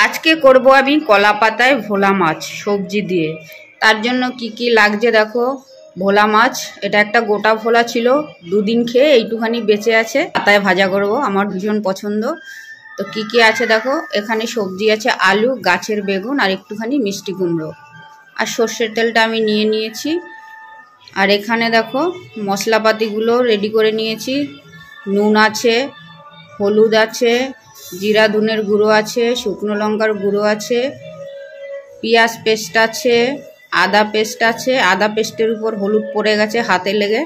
আজকে করব আমি কলা পাতায় ভোলা মাছ সবজি দিয়ে। তার জন্য কি কি লাগছে দেখো। ভোলা মাছ, এটা একটা গোটা ভোলা ছিল, দুদিন খেয়ে এইটুখানি বেঁচে আছে, পাতায় ভাজা করব, আমার ভীষণ পছন্দ। তো কি কি আছে দেখো, এখানে সবজি আছে আলু, গাছের বেগুন আর একটুখানি মিষ্টি কুমড়ো, আর সর্ষের তেলটা আমি নিয়ে নিয়েছি। আর এখানে দেখো মশলাপাতিগুলো রেডি করে নিয়েছি। নুন আছে, হলুদ আছে, জিরা ধনের গুঁড়ো আছে, শুকনো লঙ্কার গুঁড়ো আছে, পেঁয়াজ পেস্ট আছে, আদা পেস্ট আছে। আদা পেস্টের উপর হলুদ পড়ে গেছে হাতে লেগে,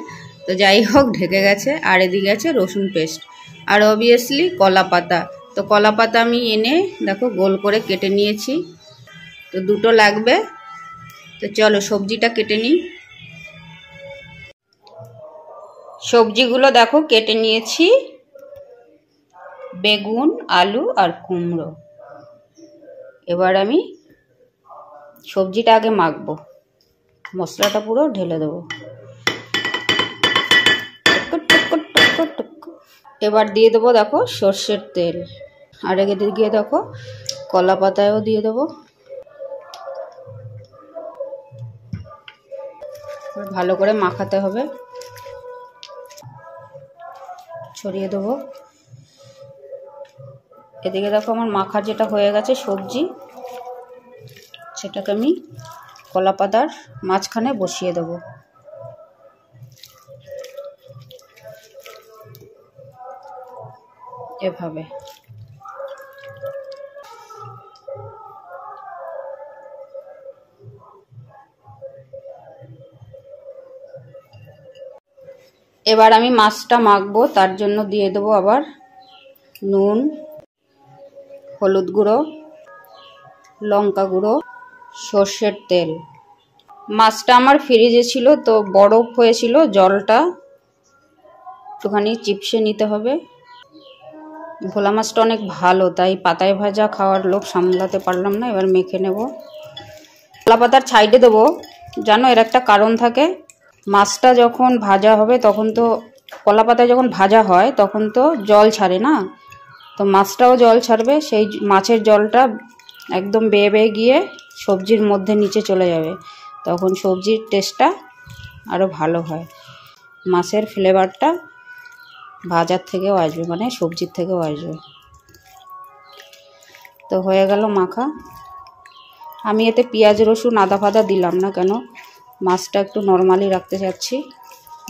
তো যাই হোক ঢেকে গেছে। আর এদিকে আছে রসুন পেস্ট, আর অবভিয়াসলি কলা পাতা। তো কলা পাতা আমি এনে দেখো গোল করে কেটে নিয়েছি, তো দুটো লাগবে। তো চলো সবজিটা কেটে নিই। সবজিগুলো দেখো কেটে নিয়েছি, বেগুন, আলু আর কুমড়ো। এবার আমি সবজিটা আগে মাখবো, মশলাটা পুরো ঢেলে দেবো। এবার দিয়ে দেবো দেখো সর্ষের তেল, আর এদিকে দেখো কলা পাতায়ও দিয়ে দেবো। ভালো করে মাখাতে হবে, ছড়িয়ে দেবো। এদিকে দেখো আমার মাখা যেটা হয়ে গেছে সবজি, সেটাকে আমি কলা পাতার মাঝখানে বসিয়ে দেবো। এভাবে এবার আমি মাছটা মাখবো, তার জন্য দিয়ে দেবো আবার নুন, হলুদ গুঁড়ো, লঙ্কা গুঁড়ো, সর্ষের তেল। মাছটা আমার ফ্রিজে ছিল, তো বরফ হয়েছিল, জলটা একটুখানি চিপসে নিতে হবে। ভোলা মাছটা অনেক ভালো, তাই পাতায় ভাজা খাওয়ার লোভ সামলাতে পারলাম না। এবার মেখে নেব। কলা পাতার সাইডে দেবো, জানো এর একটা কারণ থাকে। মাছটা যখন ভাজা হবে তখন তো, কলা পাতায় যখন ভাজা হয় তখন তো জল ছাড়ে না, তো মাছটাও জল ছাড়বে। সেই মাছের জলটা একদম বেয়ে বেয়ে গিয়ে সবজির মধ্যে নিচে চলে যাবে, তখন সবজির টেস্টটা আরও ভালো হয়, মাছের ফ্লেভারটা ভাজার থেকেও আসবে, মানে সবজির থেকেও আসবে। তো হয়ে গেল মাখা। আমি এতে পেঁয়াজ রসুন আদা ফাদা দিলাম না, কেন মাছটা একটু নর্মালি রাখতে চাচ্ছি।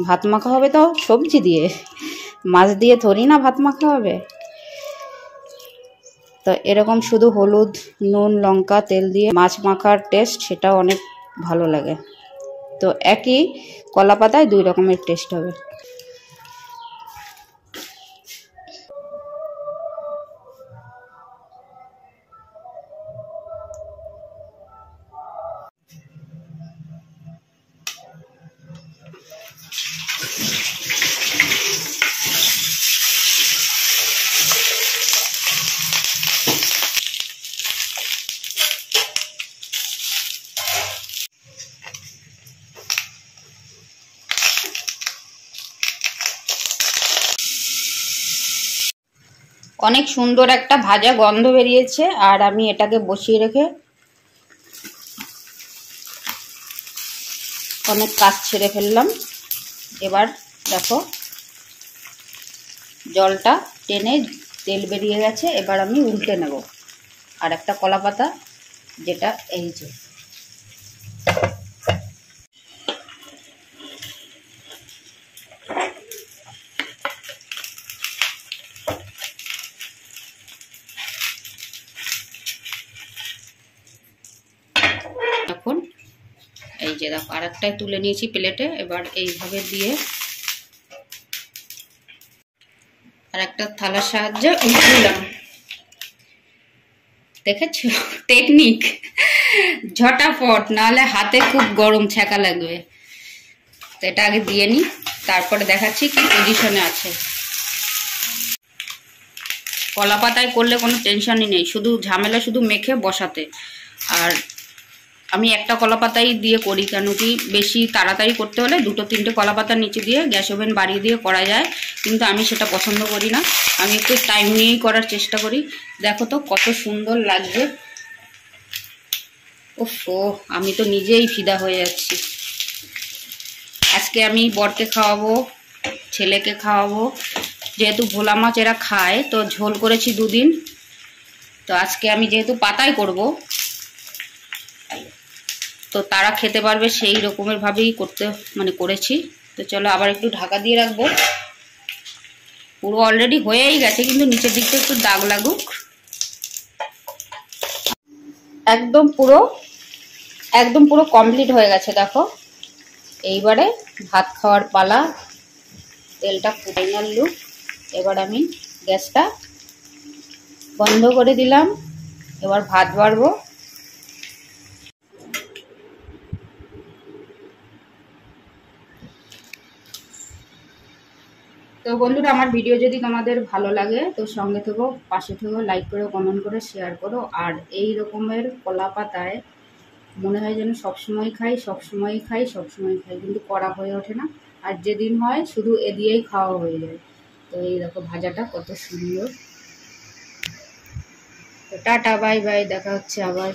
ভাত মাখা হবে তো সবজি দিয়ে, মাছ দিয়ে থরি না ভাত মাখা হবে। তো এরকম শুধু হলুদ, নুন, লঙ্কা, তেল দিয়ে মাছ মাখার টেস্ট সেটাও অনেক ভালো লাগে। তো একই কলা পাতায় দুই রকমের টেস্ট হবে। অনেক সুন্দর একটা ভাজা গন্ধ বেরিয়েছে, আর আমি এটাকে বসিয়ে রেখে অনেক কাজ ছেড়ে ফেললাম। এবার দেখো জলটা টেনে তেল বেরিয়ে গেছে, এবার আমি উল্টে নেব। আর একটা কলা পাতা, যেটা এই যে এখন এই যে দেখো আরেকটাই তুলে নিয়েছি প্লেটে। এবার এইভাবে দিয়ে আর একটা থালার সাহায্যে উল্টালাম। দেখেছো টেকনিক, ঝটাফট, নাহলে হাতে খুব গরম ছ্যাঁকা লাগবে। তো এটা আগে দিয়ে নিই, তারপরে দেখাচ্ছি কি পজিশনে আছে। কলা পাতায় করলে কোনো টেনশনই নেই, শুধু ঝামেলা শুধু মেখে বসাতে। আর আমি একটা কলা পাতাই দিয়ে করি, কেন কি বেশি তাড়াতাড়ি করতে হলে 2-3টে কলা পাতার নিচে দিয়ে গ্যাস ওভেন বাড়িয়ে দিয়ে করা যায়, কিন্তু আমি সেটা পছন্দ করি না। আমি একটু টাইম নিয়েই করার চেষ্টা করি। দেখো তো কত সুন্দর লাগছে। ওফো, আমি তো নিজেই ফিদা হয়ে যাচ্ছি। আজকে আমি বরকে খাওয়াবো, ছেলেকে খাওয়াবো। যেহেতু ভোলা মাছ এরা খায়, তো ঝোল করেছি 2 দিন। তো আজকে আমি যেহেতু পাতায় করব, তো তারা খেতে পারবে সেই রকমের ভাবেই করেছি। তো চলো আবার একটু ঢাকা দিয়ে রাখবো। পুরো অলরেডি হয়েই গেছে, কিন্তু নিচের দিকটা একটু দাগ লাগুক। একদম পুরো কমপ্লিট হয়ে গেছে দেখো। এইবারে ভাত খাওয়ার পালা। তেলটা ফুটে গেল। এবার আমি গ্যাসটা বন্ধ করে দিলাম। এবার ভাত বাড়বো। তো বন্ধুরা, আমার ভিডিও যদি তোমাদের ভালো লাগে তো সঙ্গে থেকো, পাশে থেকো, লাইক করো, কমেন্ট করো, শেয়ার করো। আর এই রকমের কলা পাতায় মনে হয় যেন সবসময় খাই, কিন্তু করা হয়ে ওঠে না। আর যেদিন হয় শুধু এ দিয়েই খাওয়া হয়ে যায়। তো এই দেখো ভাজাটা কত সুন্দর। তো টাটা, বাই বাই, দেখা হচ্ছে আবার।